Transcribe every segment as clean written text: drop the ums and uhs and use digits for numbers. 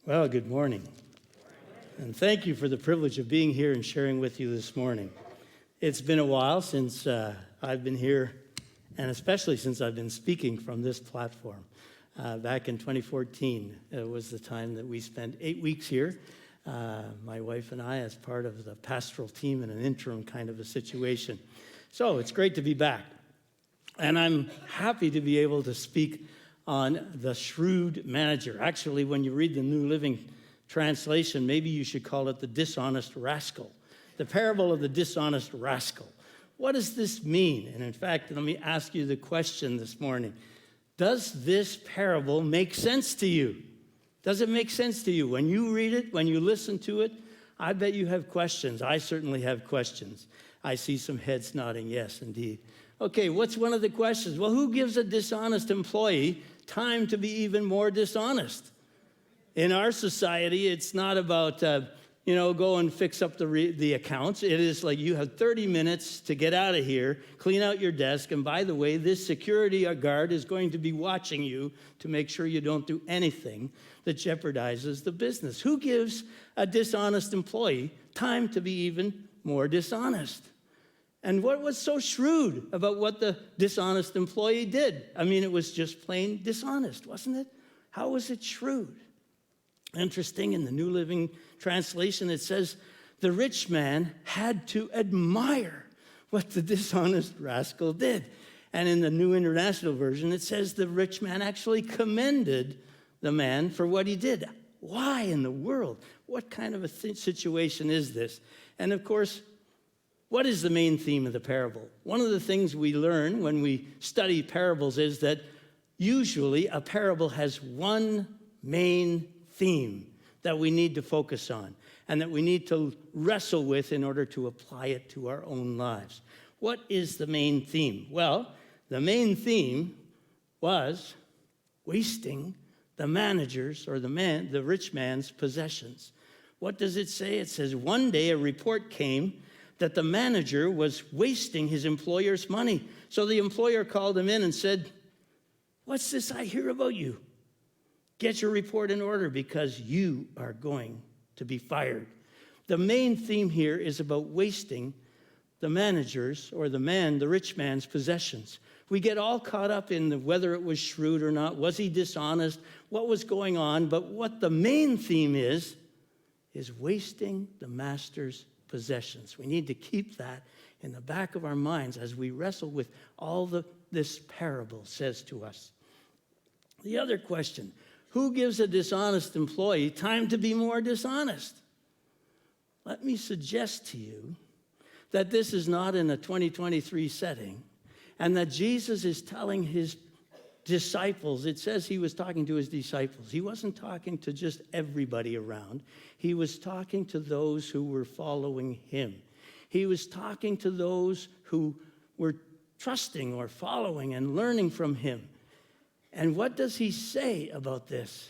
Well, good morning. And thank you for the privilege of being here and sharing with you this morning. It's been a while since I've been here, and especially since I've been speaking from this platform. Back in 2014 was the time that we spent 8 weeks here, my wife and I, as part of the pastoral team in an interim kind of a situation. So it's great to be back. And I'm happy to be able to speak on the Shrewd Manager. Actually, when you read the New Living Translation, maybe you should call it the dishonest rascal. The parable of the dishonest rascal. What does this mean? And in fact, let me ask you the question this morning. Does this parable make sense to you? Does it make sense to you? When you read it, when you listen to it, I bet you have questions. I certainly have questions. I see some heads nodding, yes, indeed. Okay, what's one of the questions? Well, who gives a dishonest employee time to be even more dishonest? In our society, it's not about, go and fix up the accounts. It is like you have 30 minutes to get out of here, clean out your desk, and by the way, this security guard is going to be watching you to make sure you don't do anything that jeopardizes the business. Who gives a dishonest employee time to be even more dishonest? And what was so shrewd about what the dishonest employee did? I mean, it was just plain dishonest, wasn't it? How was it shrewd? Interesting, in the New Living Translation, it says, the rich man had to admire what the dishonest rascal did. And in the New International Version, it says the rich man actually commended the man for what he did. Why in the world? What kind of a situation is this? And of course, what is the main theme of the parable? One of the things we learn when we study parables is that usually a parable has one main theme that we need to focus on and that we need to wrestle with in order to apply it to our own lives. What is the main theme? Well, the main theme was wasting the manager's or the rich man's possessions. What does it say? It says, one day a report came that the manager was wasting his employer's money. So the employer called him in and said, what's this I hear about you? Get your report in order because you are going to be fired. The main theme here is about wasting the manager's or the rich man's possessions. We get all caught up in whether it was shrewd or not. Was he dishonest? What was going on? But what the main theme is wasting the master's possessions. We need to keep that in the back of our minds as we wrestle with all this parable says to us. The other question, who gives a dishonest employee time to be more dishonest? Let me suggest to you that this is not in a 2023 setting and that Jesus is telling his disciples, it says he was talking to his disciples. He wasn't talking to just everybody around. He was talking to those who were following him. He was talking to those who were trusting or following and learning from him. And what does he say about this?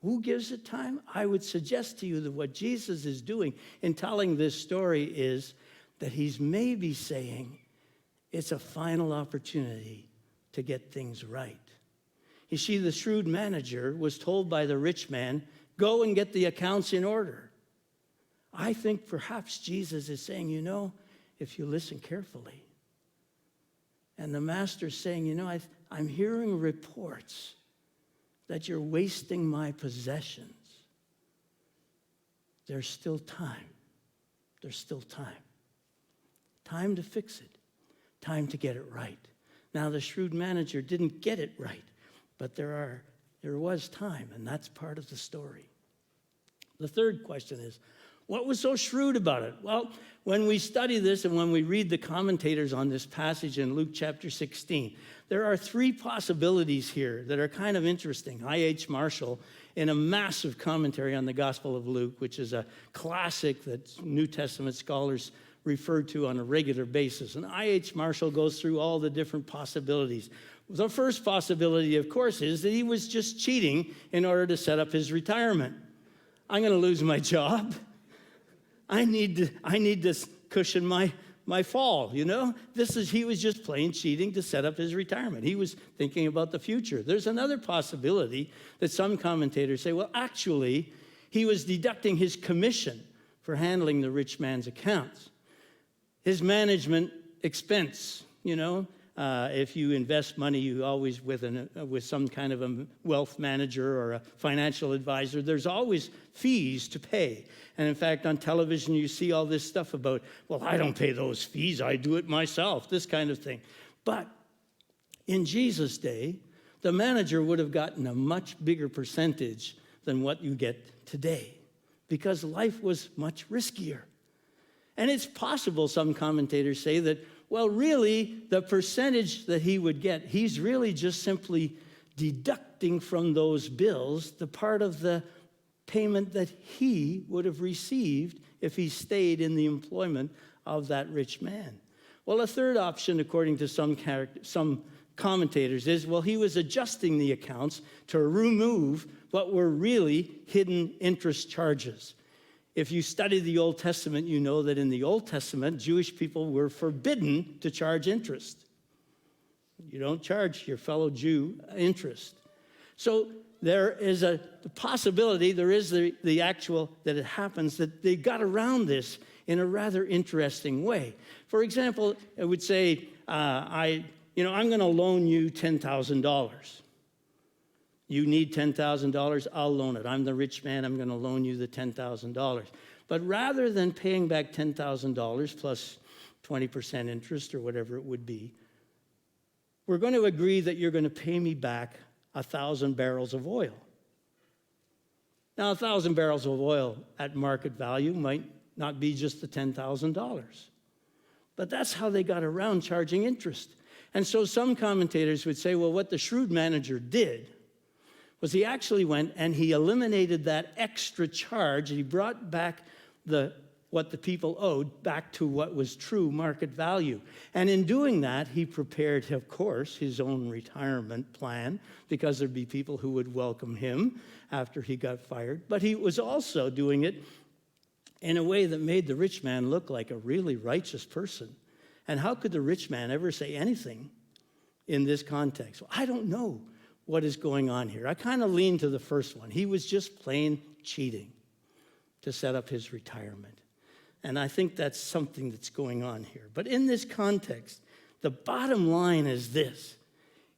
Who gives it time? I would suggest to you that what Jesus is doing in telling this story is that he's maybe saying it's a final opportunity to get things right. You see, the shrewd manager was told by the rich man, go and get the accounts in order. I think perhaps Jesus is saying, if you listen carefully, and the master's saying, I'm hearing reports that you're wasting my possessions. There's still time. There's still time. Time to fix it. Time to get it right. Now, the shrewd manager didn't get it right, but there was time, and that's part of the story. The third question is, what was so shrewd about it? Well, when we study this and when we read the commentators on this passage in Luke chapter 16, there are three possibilities here that are kind of interesting. I.H. Marshall, in a massive commentary on the Gospel of Luke, which is a classic that New Testament scholars refer to on a regular basis. And I.H. Marshall goes through all the different possibilities. The first possibility, of course, is that he was just cheating in order to set up his retirement. I'm going to lose my job. I need to cushion my my fall, He was just plain cheating to set up his retirement. He was thinking about the future. There's another possibility that some commentators say, well, actually, he was deducting his commission for handling the rich man's accounts. His management expense, if you invest money, you always with some kind of a wealth manager or a financial advisor, there's always fees to pay. And in fact, on television, you see all this stuff about, well, I don't pay those fees, I do it myself, this kind of thing. But in Jesus' day, the manager would have gotten a much bigger percentage than what you get today, because life was much riskier. And it's possible, some commentators say, that, well, really, the percentage that he would get, he's really just simply deducting from those bills the part of the payment that he would have received if he stayed in the employment of that rich man. Well, a third option, according to some commentators, is, well, he was adjusting the accounts to remove what were really hidden interest charges. If you study the Old Testament, you know that in the Old Testament, Jewish people were forbidden to charge interest. You don't charge your fellow Jew interest. So there is the possibility, there is the actual, that it happens, that they got around this in a rather interesting way. For example, it would say, I'm going to loan you $10,000. You need $10,000, I'll loan it. I'm the rich man, I'm going to loan you the $10,000. But rather than paying back $10,000 plus 20% interest or whatever it would be, we're going to agree that you're going to pay me back 1,000 barrels of oil. Now, 1,000 barrels of oil at market value might not be just the $10,000. But that's how they got around charging interest. And so some commentators would say, well, what the shrewd manager did was he actually went and he eliminated that extra charge. He brought back what the people owed back to what was true market value. And in doing that, he prepared, of course, his own retirement plan, because there'd be people who would welcome him after he got fired. But he was also doing it in a way that made the rich man look like a really righteous person. And how could the rich man ever say anything in this context? Well, I don't know what is going on here. I kind of lean to the first one. He was just plain cheating to set up his retirement. And I think that's something that's going on here. But in this context, the bottom line is this.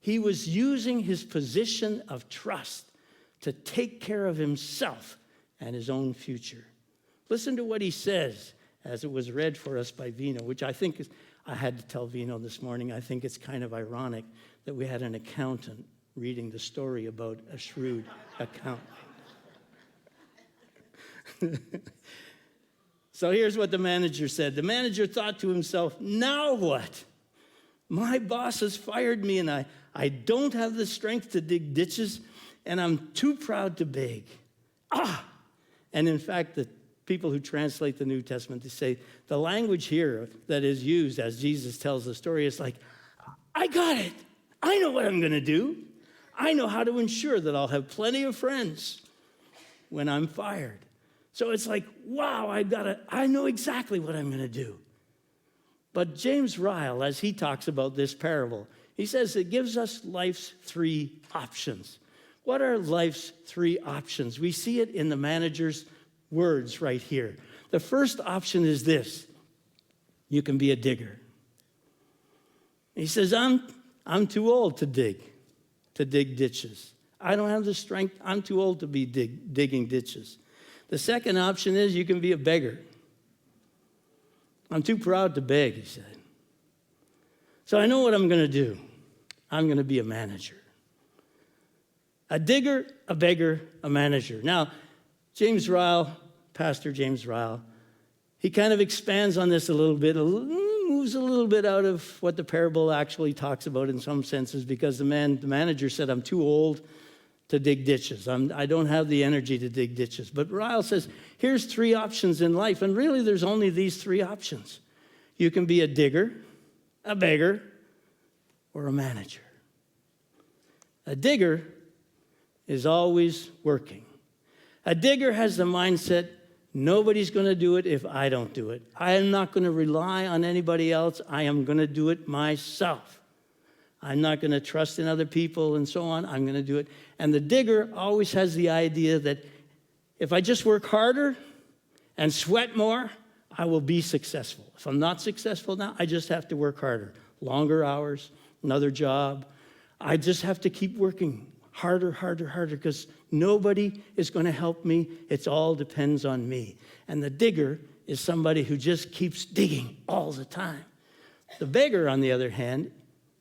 He was using his position of trust to take care of himself and his own future. Listen to what he says as it was read for us by Vino, which I think I had to tell Vino this morning. I think it's kind of ironic that we had an accountant reading the story about a shrewd accountant. So here's what the manager said. The manager thought to himself, now what? My boss has fired me and I don't have the strength to dig ditches and I'm too proud to beg. And in fact, the people who translate the New Testament, they say the language here that is used as Jesus tells the story is like, I got it. I know what I'm going to do. I know how to ensure that I'll have plenty of friends when I'm fired. So it's like, wow, I know exactly what I'm going to do. But James Ryle, as he talks about this parable, he says it gives us life's three options. What are life's three options? We see it in the manager's words right here. The first option is this. You can be a digger. He says, I'm too old to dig ditches. I don't have the strength. I'm too old to be digging ditches. The second option is you can be a beggar. I'm too proud to beg, he said. So I know what I'm going to do. I'm going to be a manager. A digger, a beggar, a manager. Now, James Ryle, Pastor James Ryle, he kind of expands on this a little bit, moves a little bit out of what the parable actually talks about in some senses, because the manager said, I'm too old to dig ditches. I don't have the energy to dig ditches. But Ryle says, here's three options in life, and really there's only these three options. You can be a digger, a beggar, or a manager. A digger is always working. A digger has the mindset Nobody's going to do it if I don't do it. I am not going to rely on anybody else. I am going to do it myself. I'm not going to trust in other people and so on. I'm going to do it. And the digger always has the idea that if I just work harder and sweat more, I will be successful. If I'm not successful now, I just have to work harder. Longer hours, another job. I just have to keep working harder, because nobody is going to help me. It all depends on me. And the digger is somebody who just keeps digging all the time. The beggar, on the other hand,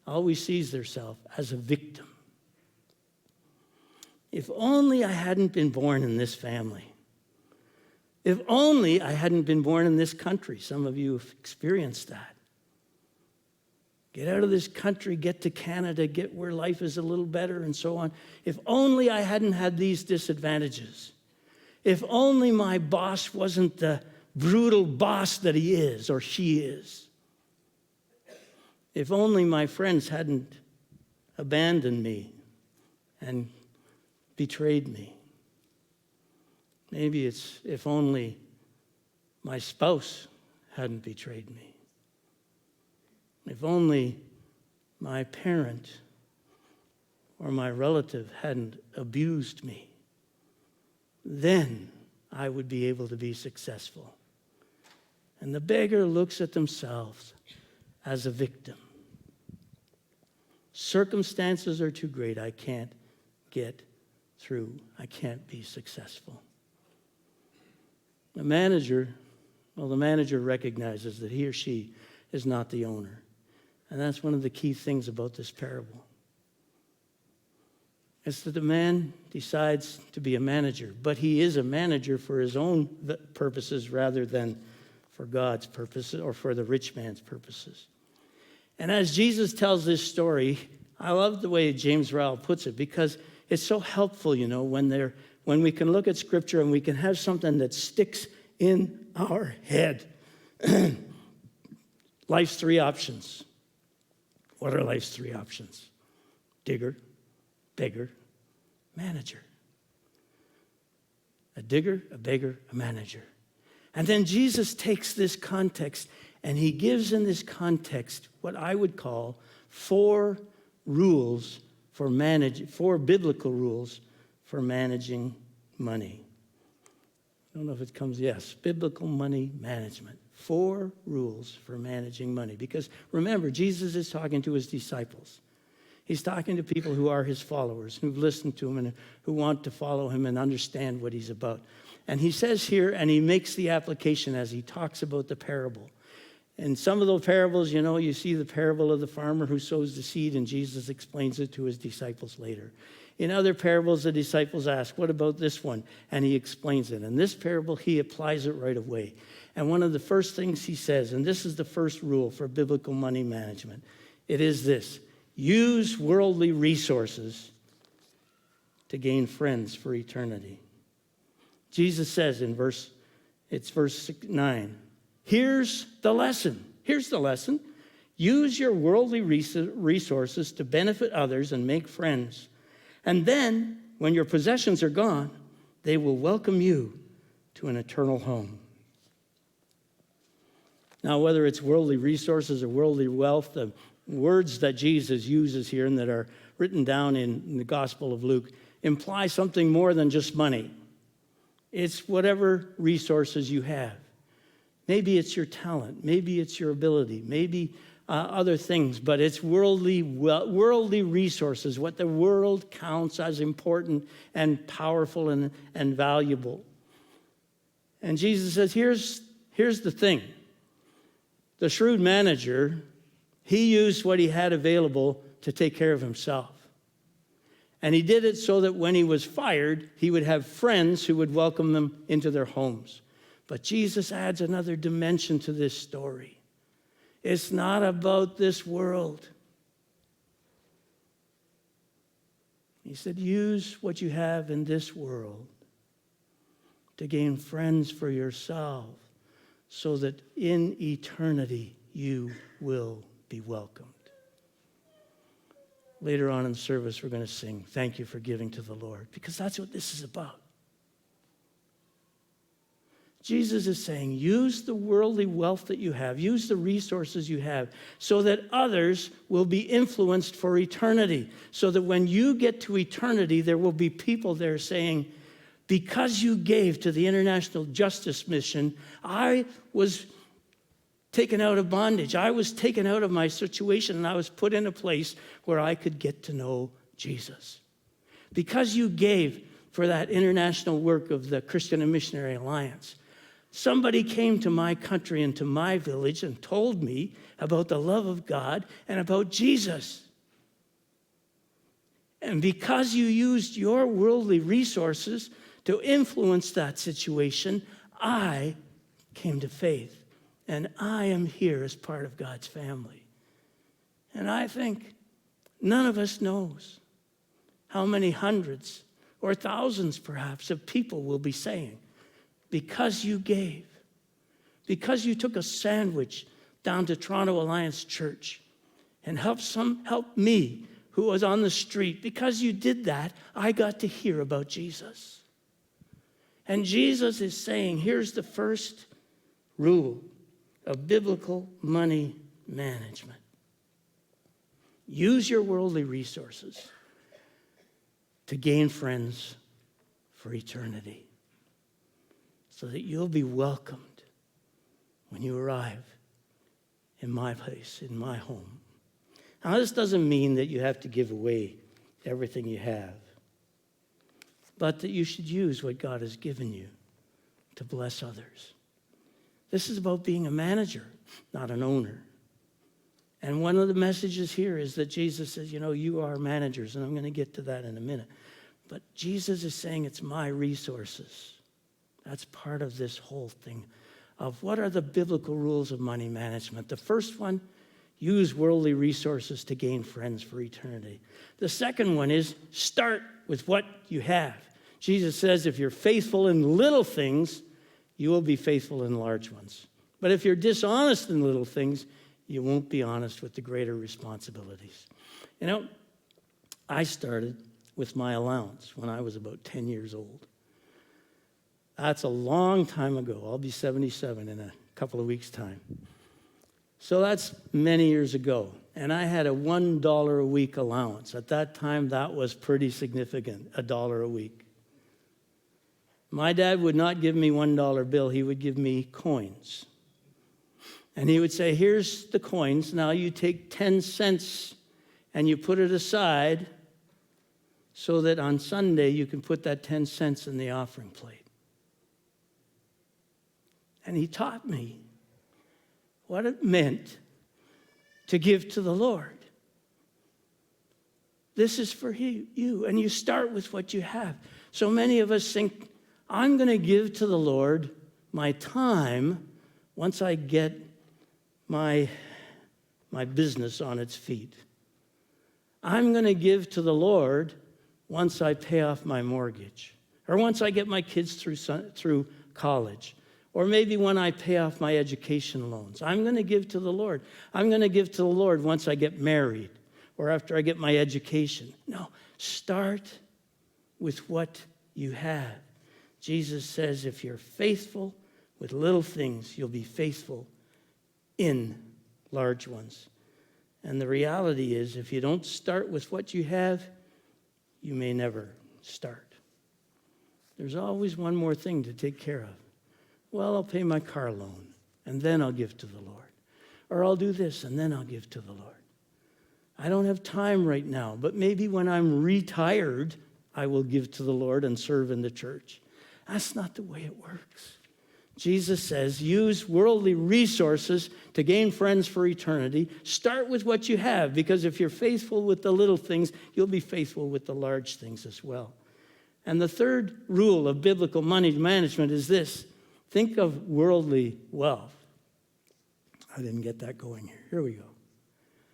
always sees themselves as a victim. If only I hadn't been born in this family. If only I hadn't been born in this country. Some of you have experienced that. Get out of this country, get to Canada, get where life is a little better and so on. If only I hadn't had these disadvantages. If only my boss wasn't the brutal boss that he is or she is. If only my friends hadn't abandoned me and betrayed me. Maybe it's if only my spouse hadn't betrayed me. If only my parent or my relative hadn't abused me, then I would be able to be successful. And the beggar looks at themselves as a victim. Circumstances are too great. I can't get through. I can't be successful. The manager recognizes that he or she is not the owner. And that's one of the key things about this parable. It's that the man decides to be a manager, but he is a manager for his own purposes rather than for God's purposes or for the rich man's purposes. And as Jesus tells this story, I love the way James Rowell puts it because it's so helpful, when we can look at Scripture and we can have something that sticks in our head. Life's three options. What are life's three options? Digger, beggar, manager. A digger, a beggar, a manager. And then Jesus takes this context and he gives in this context what I would call four biblical rules for managing money. I don't know if it comes, yes, biblical money management. 4 rules for managing money. Because remember, Jesus is talking to his disciples. He's talking to people who are his followers, who've listened to him and who want to follow him and understand what he's about. And he says here, and he makes the application as he talks about the parable. In some of those parables, you see the parable of the farmer who sows the seed, and Jesus explains it to his disciples later. In other parables, the disciples ask, what about this one? And he explains it. In this parable, he applies it right away. And one of the first things he says, and this is the first rule for biblical money management, it is this: use worldly resources to gain friends for eternity. Jesus says in verse 9, here's the lesson. Here's the lesson. Use your worldly resources to benefit others and make friends. And then, when your possessions are gone, they will welcome you to an eternal home. Now, whether it's worldly resources or worldly wealth, the words that Jesus uses here and that are written down in the Gospel of Luke imply something more than just money. It's whatever resources you have. Maybe it's your talent. Maybe it's your ability. Maybe other things, but it's worldly resources, what the world counts as important and powerful and valuable. And Jesus says, here's the thing. The shrewd manager, he used what he had available to take care of himself. And he did it so that when he was fired, he would have friends who would welcome them into their homes. But Jesus adds another dimension to this story. It's not about this world. He said, use what you have in this world to gain friends for yourself so that in eternity you will be welcomed. Later on in the service, we're going to sing, Thank You for Giving to the Lord, because that's what this is about. Jesus is saying, use the worldly wealth that you have, use the resources you have, so that others will be influenced for eternity. So that when you get to eternity, there will be people there saying, because you gave to the International Justice Mission, I was taken out of bondage. I was taken out of my situation, and I was put in a place where I could get to know Jesus. Because you gave for that international work of the Christian and Missionary Alliance, somebody came to my country and to my village and told me about the love of God and about Jesus. And because you used your worldly resources to influence that situation, I came to faith. And I am here as part of God's family. And I think none of us knows how many hundreds or thousands perhaps of people will be saying, because you gave, because you took a sandwich down to Toronto Alliance Church and helped me who was on the street, because you did that, I got to hear about Jesus. And Jesus is saying, here's the first rule of biblical money management. Use your worldly resources to gain friends for eternity, so that you'll be welcomed when you arrive in my place, in my home. Now, this doesn't mean that you have to give away everything you have, but that you should use what God has given you to bless others. This is about being a manager, not an owner. And one of the messages here is that Jesus says, you are managers, and I'm going to get to that in a minute. But Jesus is saying it's my resources. That's part of this whole thing of what are the biblical rules of money management. The first one, use worldly resources to gain friends for eternity. The second one is start with what you have. Jesus says if you're faithful in little things, you will be faithful in large ones. But if you're dishonest in little things, you won't be honest with the greater responsibilities. I started with my allowance when I was about 10 years old. That's a long time ago. I'll be 77 in a couple of weeks' time. So that's many years ago. And I had a $1 a week allowance. At that time, that was pretty significant, $1 a week. My dad would not give me $1 bill. He would give me coins. And he would say, here's the coins. Now you take 10 cents and you put it aside so that on Sunday you can put that 10 cents in the offering plate. And he taught me what it meant to give to the Lord. This is for you. And you start with what you have. So many of us think, I'm going to give to the Lord my time once I get my business on its feet. I'm going to give to the Lord once I pay off my mortgage, or once I get my kids through college, or maybe when I pay off my education loans. I'm going to give to the Lord. I'm going to give to the Lord once I get married, or after I get my education. No, start with what you have. Jesus says if you're faithful with little things, you'll be faithful in large ones. And the reality is, if you don't start with what you have, you may never start. There's always one more thing to take care of. Well, I'll pay my car loan, and then I'll give to the Lord. Or I'll do this, and then I'll give to the Lord. I don't have time right now, but maybe when I'm retired, I will give to the Lord and serve in the church. That's not the way it works. Jesus says, use worldly resources to gain friends for eternity. Start with what you have, because if you're faithful with the little things, you'll be faithful with the large things as well. And the third rule of biblical money management is this. Think of worldly wealth. I didn't get that going here. Here we go.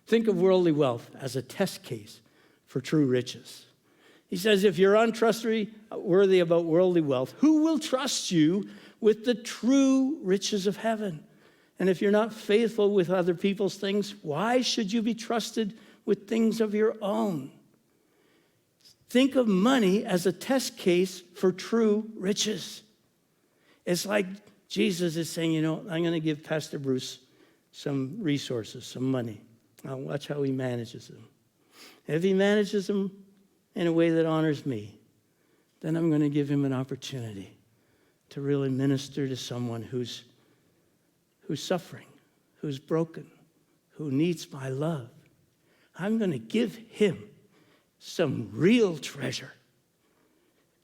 Think of worldly wealth as a test case for true riches. He says, if you're untrustworthy about worldly wealth, who will trust you with the true riches of heaven? And if you're not faithful with other people's things, why should you be trusted with things of your own? Think of money as a test case for true riches. It's like Jesus is saying, you know, I'm going to give Pastor Bruce some resources, some money. I'll watch how he manages them. If he manages them in a way that honors me, then I'm going to give him an opportunity to really minister to someone who's suffering, who's broken, who needs my love. I'm going to give him some real treasure,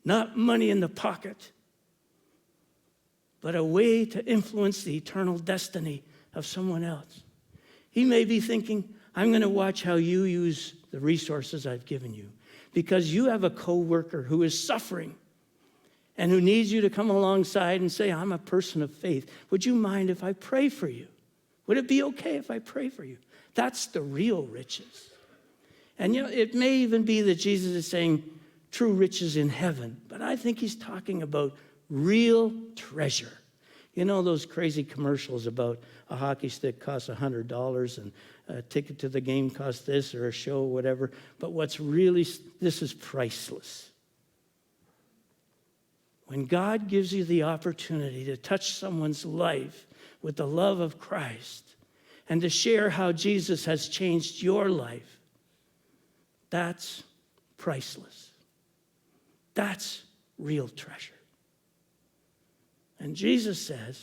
not money in the pocket, but a way to influence the eternal destiny of someone else. He may be thinking, I'm going to watch how you use the resources I've given you, because you have a coworker who is suffering and who needs you to come alongside and say, I'm a person of faith. Would you mind if I pray for you? Would it be okay if I pray for you? That's the real riches. And you know, it may even be that Jesus is saying true riches in heaven, but I think he's talking about real treasure. You know those crazy commercials about a hockey stick costs $100 and a ticket to the game costs this, or a show, whatever. But what's really, this is priceless. When God gives you the opportunity to touch someone's life with the love of Christ and to share how Jesus has changed your life, that's priceless. That's real treasure. And Jesus says,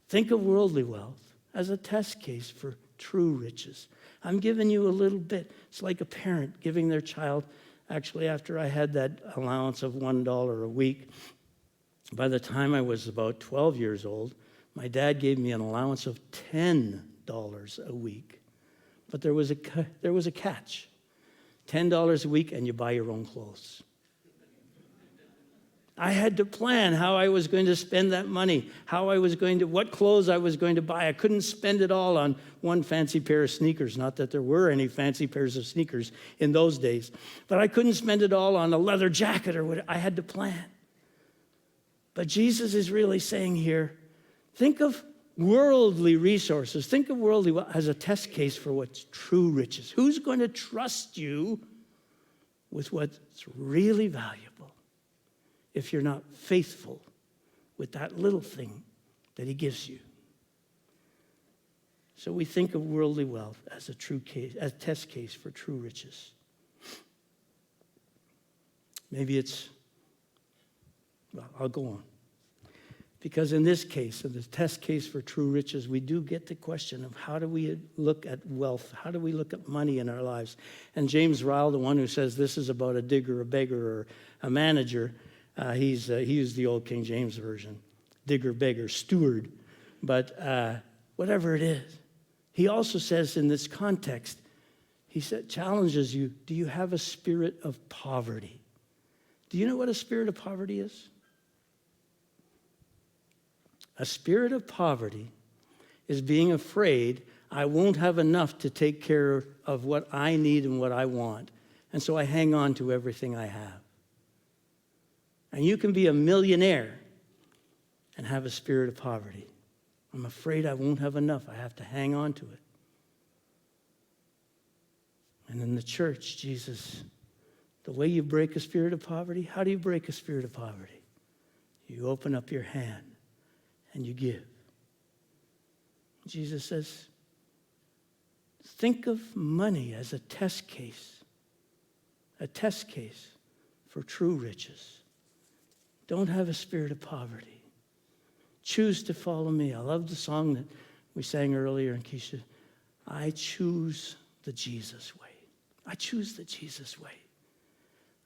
think of worldly wealth as a test case for true riches. I'm giving you a little bit. It's like a parent giving their child, actually after I had that allowance of $1 a week, by the time I was about 12 years old, my dad gave me an allowance of $10 a week. But there was a catch. $10 a week and you buy your own clothes. I had to plan how I was going to spend that money, what clothes I was going to buy. I couldn't spend it all on one fancy pair of sneakers, not that there were any fancy pairs of sneakers in those days, but I couldn't spend it all on a leather jacket or what. I had to plan. But Jesus is really saying here, think of worldly resources, think of worldly as a test case for what's true riches. Who's going to trust you with what's really valuable if you're not faithful with that little thing that he gives you? So we think of worldly wealth as a test case for true riches. Maybe I'll go on. Because in this case, in the test case for true riches, we do get the question of how do we look at wealth? How do we look at money in our lives? And James Ryle, the one who says this is about a digger, a beggar, or a manager, he used the old King James Version, digger, beggar, steward. But whatever it is, he also says in this context, challenges you, do you have a spirit of poverty? Do you know what a spirit of poverty is? A spirit of poverty is being afraid I won't have enough to take care of what I need and what I want. And so I hang on to everything I have. And you can be a millionaire and have a spirit of poverty. I'm afraid I won't have enough. I have to hang on to it. And in the church, Jesus, the way you break a spirit of poverty, how do you break a spirit of poverty? You open up your hand and you give. Jesus says, think of money as a test case for true riches. Don't have a spirit of poverty. Choose to follow me. I love the song that we sang earlier in Keisha. I choose the Jesus way. I choose the Jesus way.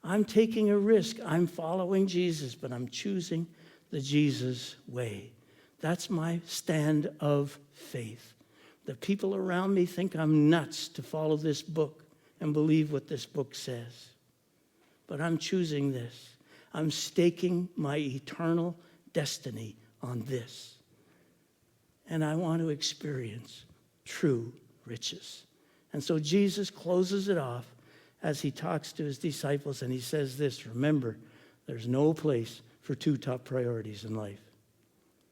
I'm taking a risk. I'm following Jesus, but I'm choosing the Jesus way. That's my stand of faith. The people around me think I'm nuts to follow this book and believe what this book says. But I'm choosing this. I'm staking my eternal destiny on this. And I want to experience true riches. And so Jesus closes it off as he talks to his disciples, and he says this: remember, there's no place for two top priorities in life.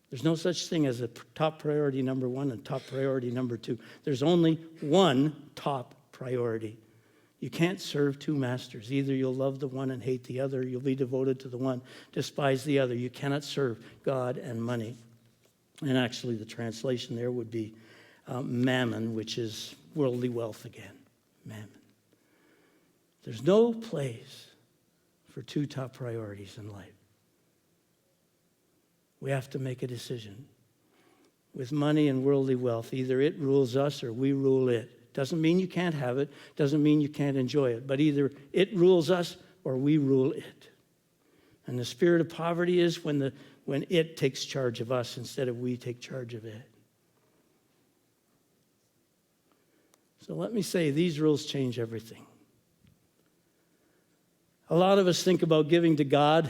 There's no such thing as a top priority number one and top priority number two. There's only one top priority. You can't serve two masters. Either you'll love the one and hate the other. You'll be devoted to the one, despise the other. You cannot serve God and money. And actually, the translation there would be mammon, which is worldly wealth again. Mammon. There's no place for two top priorities in life. We have to make a decision. With money and worldly wealth, either it rules us or we rule it. Doesn't mean you can't have it. Doesn't mean you can't enjoy it. But either it rules us or we rule it. And the spirit of poverty is when it takes charge of us instead of we take charge of it. So let me say, these rules change everything. A lot of us think about giving to God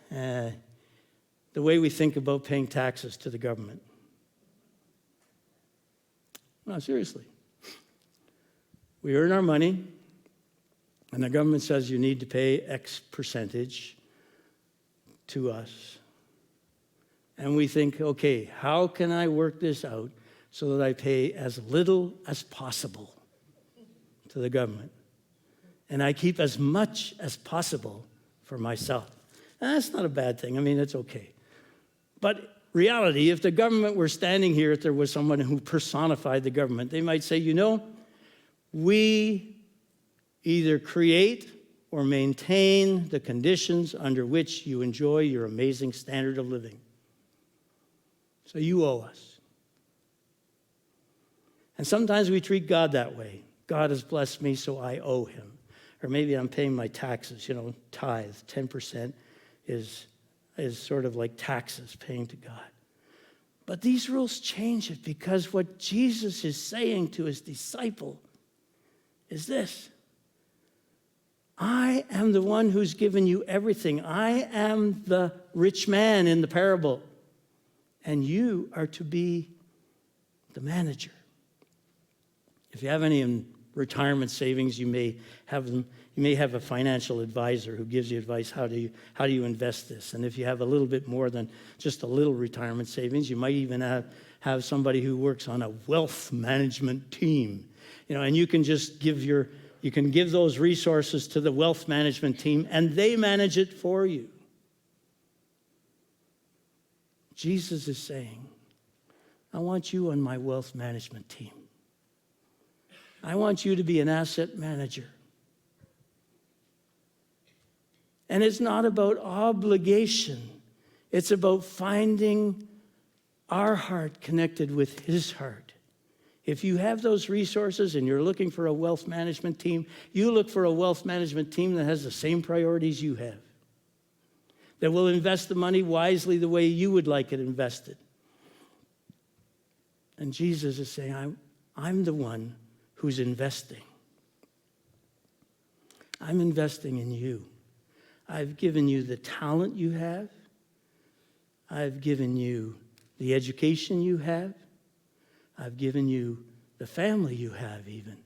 the way we think about paying taxes to the government. No, seriously. We earn our money, and the government says you need to pay X percentage to us. And we think, okay, how can I work this out so that I pay as little as possible to the government? And I keep as much as possible for myself. And that's not a bad thing. I mean, it's okay. But reality, if the government were standing here, if there was someone who personified the government, they might say, you know, we either create or maintain the conditions under which you enjoy your amazing standard of living. So you owe us. And sometimes we treat God that way. God has blessed me, so I owe him. Or maybe I'm paying my taxes, tithe, 10% is sort of like taxes paying to God. But these rules change it, because what Jesus is saying to his disciple is this: I am the one who's given you everything. I am the rich man in the parable. And you are to be the manager. If you have any in retirement savings, you may have them. You may have a financial advisor who gives you advice, how do you invest this? And if you have a little bit more than just a little retirement savings, you might even have somebody who works on a wealth management team. And you can just give those resources to the wealth management team, and they manage it for you. Jesus is saying, I want you on my wealth management team. I want you to be an asset manager. And it's not about obligation. It's about finding our heart connected with his heart. If you have those resources and you're looking for a wealth management team, you look for a wealth management team that has the same priorities you have, that will invest the money wisely the way you would like it invested. And Jesus is saying, I'm the one who's investing. I'm investing in you. I've given you the talent you have. I've given you the education you have. I've given you the family you have even.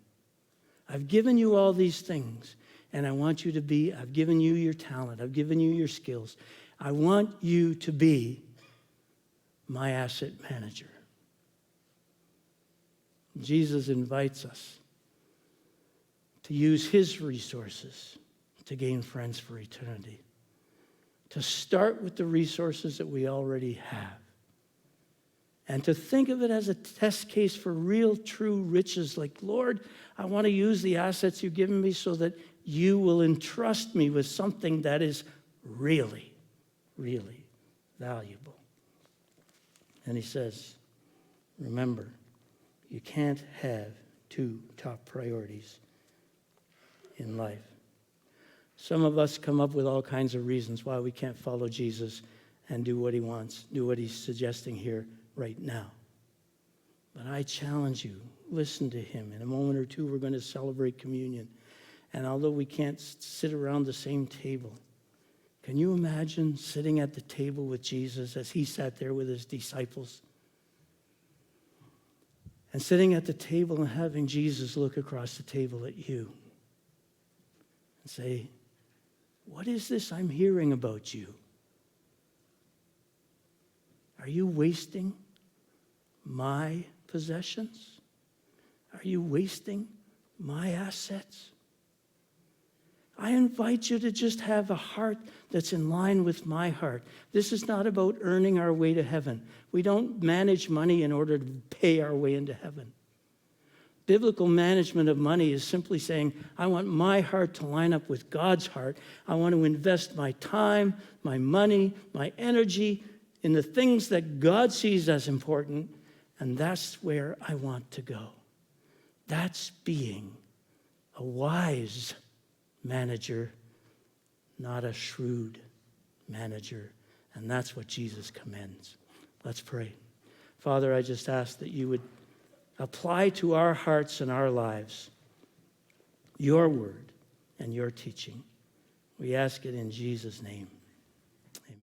I've given you all these things, and I want you to be, I've given you your talent. I've given you your skills. I want you to be my asset manager. Jesus invites us to use his resources to gain friends for eternity. To start with the resources that we already have. And to think of it as a test case for real, true riches. Like, Lord, I want to use the assets you've given me so that you will entrust me with something that is really, really valuable. And he says, remember, you can't have two top priorities in life. Some of us come up with all kinds of reasons why we can't follow Jesus and do what he wants, do what he's suggesting here right now. But I challenge you, listen to him. In a moment or two, we're going to celebrate communion. And although we can't sit around the same table, can you imagine sitting at the table with Jesus as he sat there with his disciples? And sitting at the table and having Jesus look across the table at you and say, what is this I'm hearing about you? Are you wasting my possessions? Are you wasting my assets? I invite you to just have a heart that's in line with my heart. This is not about earning our way to heaven. We don't manage money in order to pay our way into heaven. Biblical management of money is simply saying, I want my heart to line up with God's heart. I want to invest my time, my money, my energy in the things that God sees as important, and that's where I want to go. That's being a wise manager, not a shrewd manager. And that's what Jesus commends. Let's pray. Father, I just ask that you would apply to our hearts and our lives your word and your teaching. We ask it in Jesus' name.